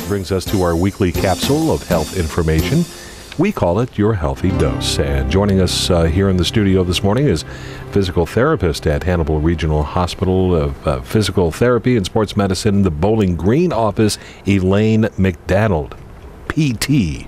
brings us to our weekly capsule of health information. We call it Your Healthy Dose. And joining us here in the studio this morning is physical therapist at Hannibal Regional Hospital of Physical Therapy and Sports Medicine, the Bowling Green office, Elaine McDonald, PT.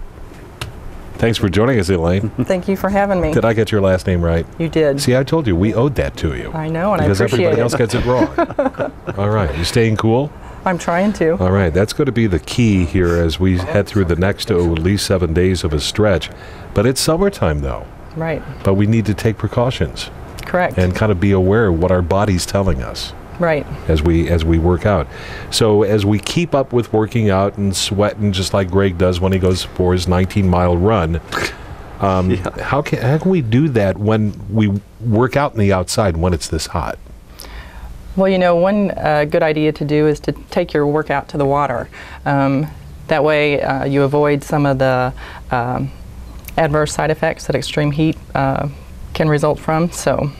Thanks for joining us, Elaine. Thank you for having me. Did I get your last name right? You did. See, I told you, we owed that to you. I know, and I because appreciate everybody it. else gets it wrong. All right. You staying cool? I'm trying to. All right. That's going to be the key here as we head through the next at least 7 days of a stretch. But it's summertime, though. Right. But we need to take precautions. Correct. And kind of be aware of what our body's telling us. Right. As we work out. So as we keep up with working out and sweating just like Greg does when he goes for his 19-mile run, how can we do that when we work out in the outside when it's this hot? Well, you know, one good idea to do is to take your workout to the water. That way you avoid some of the adverse side effects that extreme heat can result from. So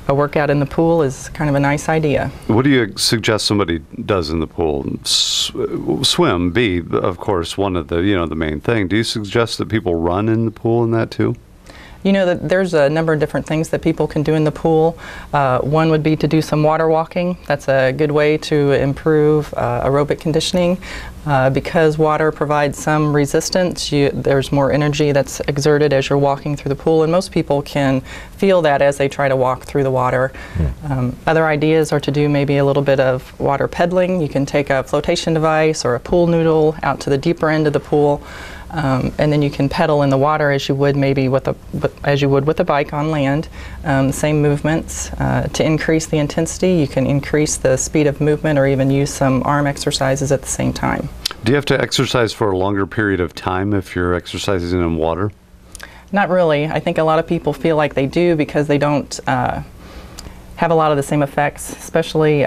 a workout in the pool is kind of a nice idea. What do you suggest somebody does in the pool? Swim, of course, one of the, the main thing. Do you suggest that people run in the pool in that too? You know, that there's a number of different things that people can do in the pool. One would be to do some water walking. That's a good way to improve aerobic conditioning. Because water provides some resistance, there's more energy that's exerted as you're walking through the pool, and most people can feel that as they try to walk through the water. Other ideas are to do maybe a little bit of water pedaling. You can take a flotation device or a pool noodle out to the deeper end of the pool. And then you can pedal in the water as you would maybe with a bike on land. Same movements. To increase the intensity, you can increase the speed of movement or even use some arm exercises at the same time. Do you have to exercise for a longer period of time if you're exercising in water? Not really. I think a lot of people feel like they do because they don't have a lot of the same effects, especially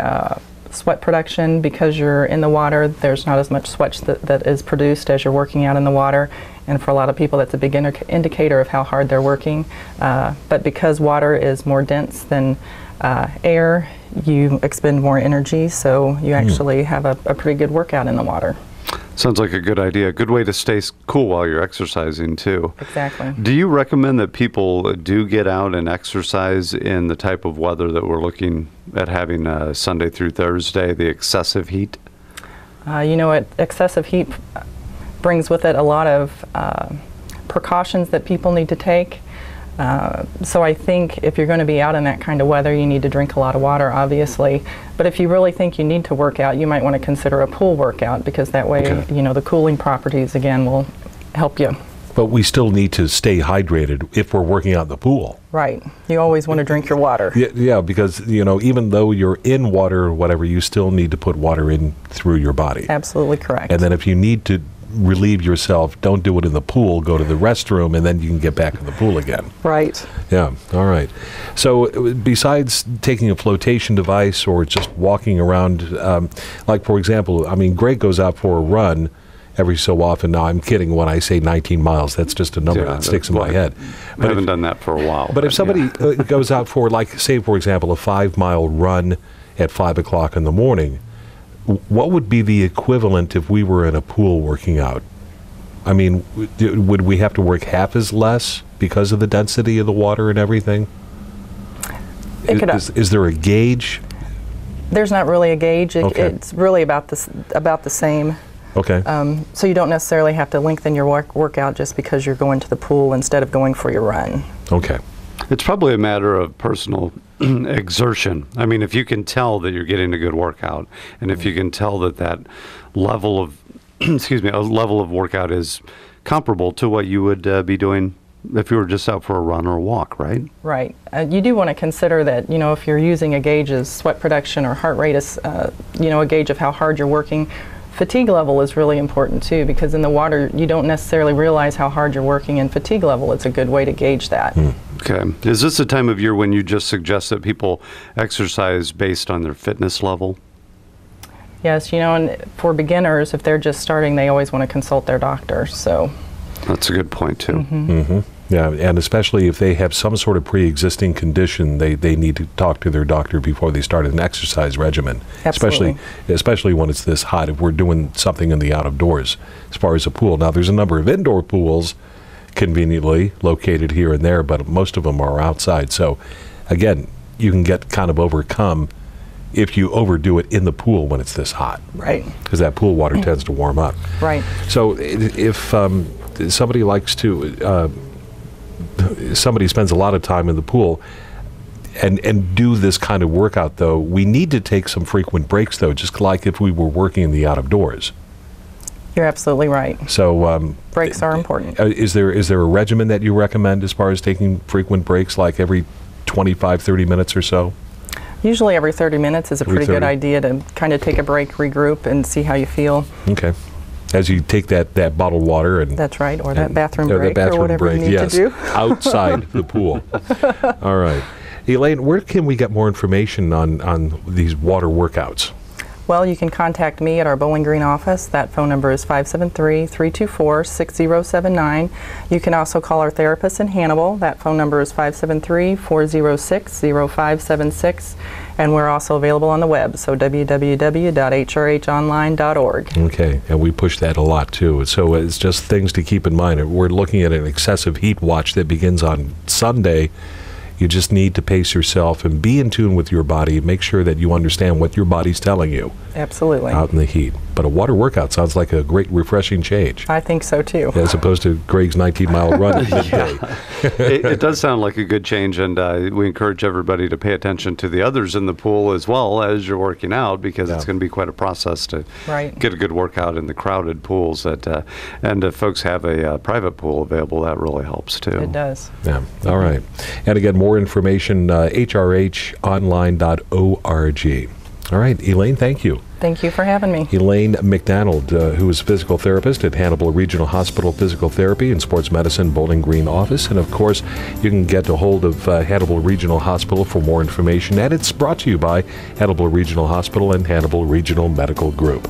sweat production. Because you're in the water, there's not as much sweat that is produced as you're working out in the water, and for a lot of people that's a big indicator of how hard they're working. But because water is more dense than air, you expend more energy, so you actually have a pretty good workout in the water. Sounds like a good idea. A good way to stay cool while you're exercising too. Exactly. Do you recommend that people do get out and exercise in the type of weather that we're looking at having Sunday through Thursday, the excessive heat? You know what, excessive heat brings with it a lot of precautions that people need to take. So I think if you're going to be out in that kind of weather, you need to drink a lot of water, obviously. But if you really think you need to work out, you might want to consider a pool workout, because that way, the cooling properties, again, will help you. But we still need to stay hydrated if we're working out in the pool. Right. You always want to drink your water. Yeah, because, even though you're in water or whatever, you still need to put water in through your body. Absolutely correct. And then if you need to relieve yourself, don't do it in the pool, go to the restroom, and then you can get back in the pool again. Right. Yeah, all right. So besides taking a flotation device or just walking around, like for example, Greg goes out for a run every so often. Now I'm kidding when I say 19 miles, that's just a number that sticks in my head. I haven't done that for a while. But if somebody goes out for, like, say for example, a 5-mile run at 5 o'clock in the morning, what would be the equivalent if we were in a pool working out? Would we have to work half as less because of the density of the water and everything? Is there a gauge? There's not really a gauge. It's really about the same. Okay. So you don't necessarily have to lengthen your workout just because you're going to the pool instead of going for your run. Okay. It's probably a matter of personal exertion. If you can tell that you're getting a good workout, and if you can tell that level of, a level of workout is comparable to what you would be doing if you were just out for a run or a walk, right? Right. You do want to consider that, if you're using a gauge as sweat production or heart rate as, a gauge of how hard you're working, fatigue level is really important too, because in the water you don't necessarily realize how hard you're working, and fatigue level is a good way to gauge that. Okay. Is this a time of year when you just suggest that people exercise based on their fitness level? Yes, and for beginners, if they're just starting, they always want to consult their doctor. So that's a good point too. Yeah, and especially if they have some sort of pre-existing condition, they need to talk to their doctor before they start an exercise regimen. Absolutely. Especially when it's this hot, if we're doing something in the outdoors as far as a pool. Now, there's a number of indoor pools conveniently located here and there, but most of them are outside. So, again, you can get kind of overcome if you overdo it in the pool when it's this hot. Right. Because that pool water tends to warm up. Right. So if somebody likes to, somebody spends a lot of time in the pool and do this kind of workout, though, we need to take some frequent breaks, though, just like if we were working in the outdoors. You're absolutely right. So breaks are important. Is there a regimen that you recommend as far as taking frequent breaks, like every 25, 30 minutes or so? Usually every 30 minutes is a pretty good idea to kind of take a break, regroup, and see how you feel. Okay. As you take that bottled water and... That's right, or that bathroom break, that bathroom or whatever break, you need yes, to do. outside the pool. All right. Elaine, where can we get more information on these water workouts? Well, you can contact me at our Bowling Green office. That phone number is 573-324-6079. You can also call our therapist in Hannibal. That phone number is 573-406-0576. And we're also available on the web, so www.hrhonline.org. Okay, and we push that a lot too. So it's just things to keep in mind. We're looking at an excessive heat watch that begins on Sunday. You just need to pace yourself and be in tune with your body. Make sure that you understand what your body's telling you. Absolutely. Out in the heat. But a water workout sounds like a great, refreshing change. I think so, too. As opposed to Greg's 19-mile run at midday. It does sound like a good change, and we encourage everybody to pay attention to the others in the pool as well as you're working out, because it's going to be quite a process to get a good workout in the crowded pools. And if folks have a private pool available, that really helps, too. It does. Yeah. All right. And again, more information, hrhonline.org. All right, Elaine, thank you. Thank you for having me. Elaine McDonald, who is a physical therapist at Hannibal Regional Hospital Physical Therapy and Sports Medicine Bowling Green office. And of course, you can get a hold of Hannibal Regional Hospital for more information. And it's brought to you by Hannibal Regional Hospital and Hannibal Regional Medical Group.